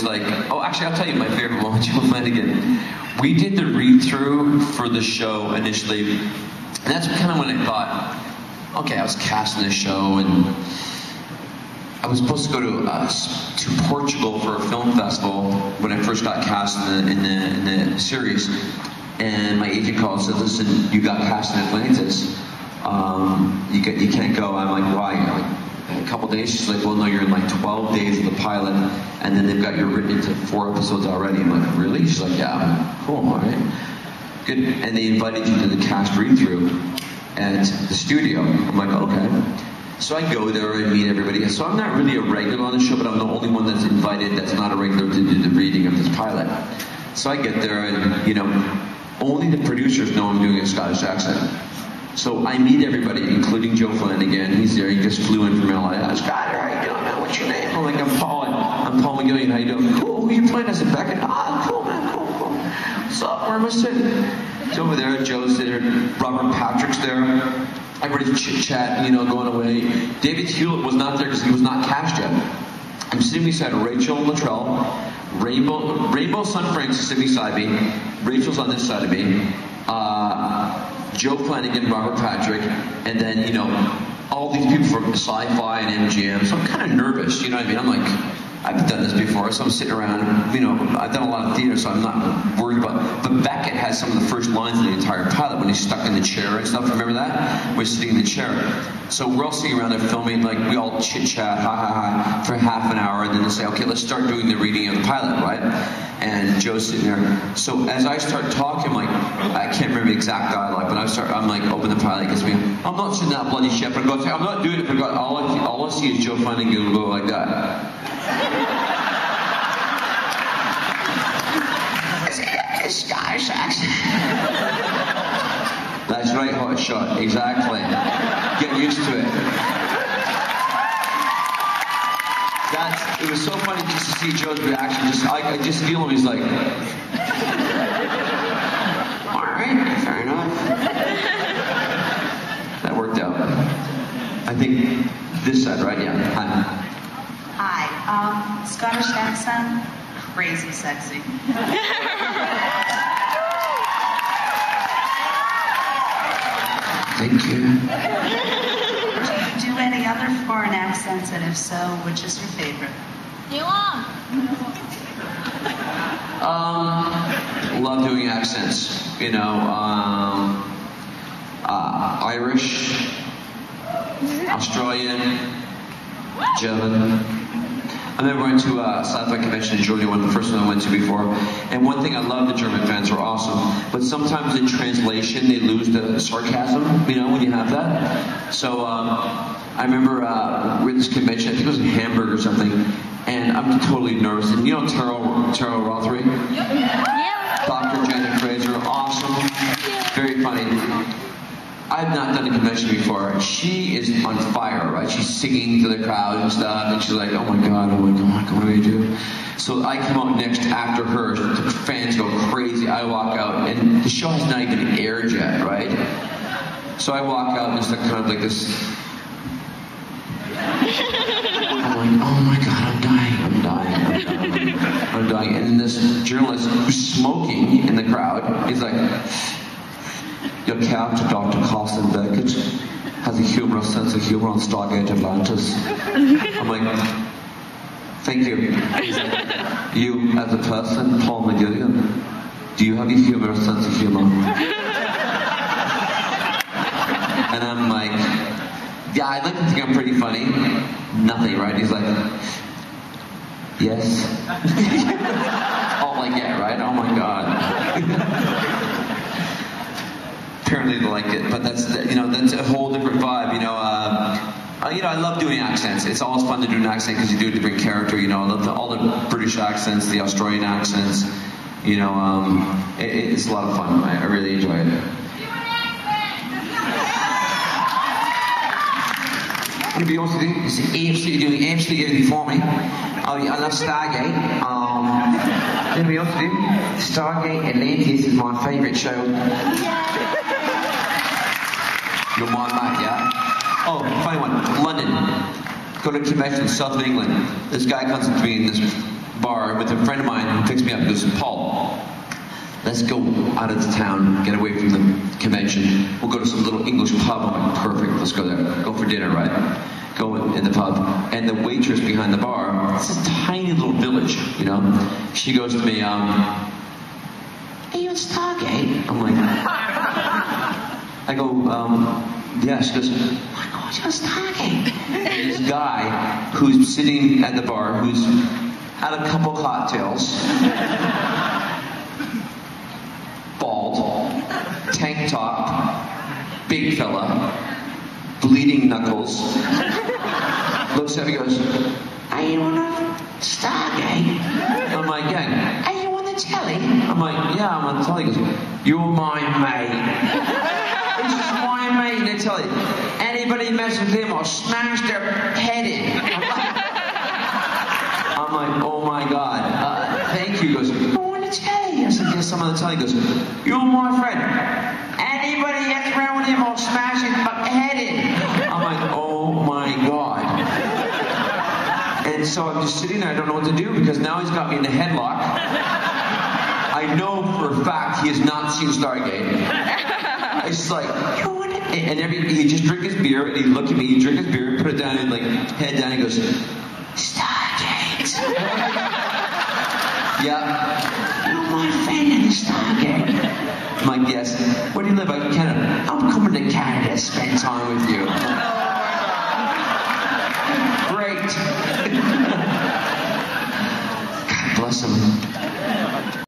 like, oh, actually, I'll tell you my favorite moment, Joe Flanagan. We did the read-through for the show initially, and that's kind of when I thought, okay, I was casting this show, and I was supposed to go to Portugal for a film festival when I first got cast in the series, and my agent called and said, listen, you got cast in Atlantis. You can't go. I'm like, why? Like, a couple days. She's like, well, no, you're in like 12 days of the pilot, and then they've got you written into 4 episodes already. I'm like, really? She's like, yeah. I'm like, cool, all right. Good. And they invited you to the cast read-through at the studio. I'm like, okay. So I go there, I meet everybody. So I'm not really a regular on the show, but I'm the only one that's invited that's not a regular to do the reading of this pilot. So I get there, and, you know, only the producers know I'm doing a Scottish accent. So I meet everybody, including Joe Flanagan. He's there. He just flew in from LA. I was, God, how you doing, man? What's your name? I'm like, I'm Paul McGillion. How you doing? Cool. Who are you playing? I said, Beckett. Ah, cool, man. Cool. What's up? Where am I sitting? It's over there. Joe's there. Robert Patrick's there. Everybody's chit-chatting, you know, going away. David Hewlett was not there because he was not cast yet. I'm sitting beside Rachel Luttrell. Rainbow Sun Frank's sitting beside me. Rachel's on this side of me. Joe Flanagan, Robert Patrick, and then, you know, all these people from Sci-Fi and MGM. So I'm kind of nervous, you know what I mean? I'm like, I've done this before, so I'm sitting around, you know, I've done a lot of theater, so I'm not worried about it. But Beckett has some of the first lines of the entire pilot when he's stuck in the chair and stuff. Remember that? We're sitting in the chair. So we're all sitting around there filming, like, we all chit-chat, ha-ha-ha, for half an hour, and then they say, okay, let's start doing the reading of the pilot, right? And Joe's sitting there. So as I start talking, like, I can't remember the exact dialogue, but I'm like, open the pilot, gets me, I'm not sitting that bloody shit, but I'm not doing it for God. All I see is Joe Flanagan go like that. It's Scottish accent. That's right, hot shot. Exactly. Get used to it. It was so funny just to see Joe's reaction. I just feel him. He's like, all right, fair enough. That worked out. I think this side, right? Yeah. Hi. Scottish accent, crazy sexy. Thank you. Do you do any other foreign accents, and if so, which is your favorite? Love doing accents. You know, Irish, Australian, German. I remember I went to a sci-fi convention in Georgia, one of the first ones I went to before. And one thing I love, the German fans are awesome. But sometimes in translation, they lose the sarcasm, you know, when you have that. So I remember we're at this convention, I think it was in Hamburg or something, and I'm totally nervous. And you know Tara Rothery? Yeah. Dr. Janet Fraser, awesome. Very funny. I've not done a convention before. She is on fire, right? She's singing to the crowd and stuff, and she's like, oh my God, what do I do? So I come out next after her, the fans go crazy. I walk out, and the show has not even aired yet, right? So I walk out, and it's like kind of like this. I'm like, oh my God, I'm dying. And this journalist who's smoking in the crowd, he's like, your character, Dr. Carson Beckett, has a humorous sense of humor on Stargate Atlantis. I'm like, thank you. You, as a person, Paul McGillion, do you have a humorous sense of humor? And I'm like, yeah, I'd like to think I'm pretty funny. Nothing, right? He's like, yes. All I get, right? Oh my God. Apparently they like it, but that's a whole different vibe. I love doing accents. It's always fun to do an accent because you do a different character. You know, I love all the British accents, the Australian accents. You know, it's a lot of fun. I really enjoy it. I'm gonna be honest with you. It's absolutely doing absolutely everything for me. I love Stargate. I'm gonna be honest with you. Stargate Atlantis is my favourite show. You're my mate, yeah? Oh, funny one. London. Go to a convention in south of England. This guy comes up to me in this bar with a friend of mine who picks me up and goes, Paul, let's go out of the town, get away from the convention. We'll go to some little English pub. I'm like, perfect, let's go there. Go for dinner, right? Go in the pub. And the waitress behind the bar, it's this tiny little village, you know? She goes to me, are you in Stargate? I'm like, I go, yeah. She goes, oh my God, you're in Stargate. And this guy who's sitting at the bar, who's had a couple cocktails, bald, tank top, big fella, bleeding knuckles, looks at me and goes, are you on a Stargate? I'm like, yeah. Are you on the telly? I'm like, yeah, I'm on the telly. He goes, you're my mate. This is my mate in the telly. Anybody mess with him, I'll smash their head in. I'm like, oh my God. Thank you. He goes, you're on the telly. I said, yes, I'm on the telly. He goes, you're my friend. Anybody gets around with him, I'll smash his head in. I'm like, oh my God. And so I'm just sitting there, I don't know what to do, because now he's got me in a headlock. I know for a fact he has not seen Stargate. It's just like, and he'd just drink his beer, and he'd look at me, he'd drink his beer, put it down, and like, head down, and he goes, Stargate. Yeah. You're my friend in the Stargate. I'm like, yes. Where do you live? Like, Canada. I'm coming to Canada to spend time with you. Great. God bless him.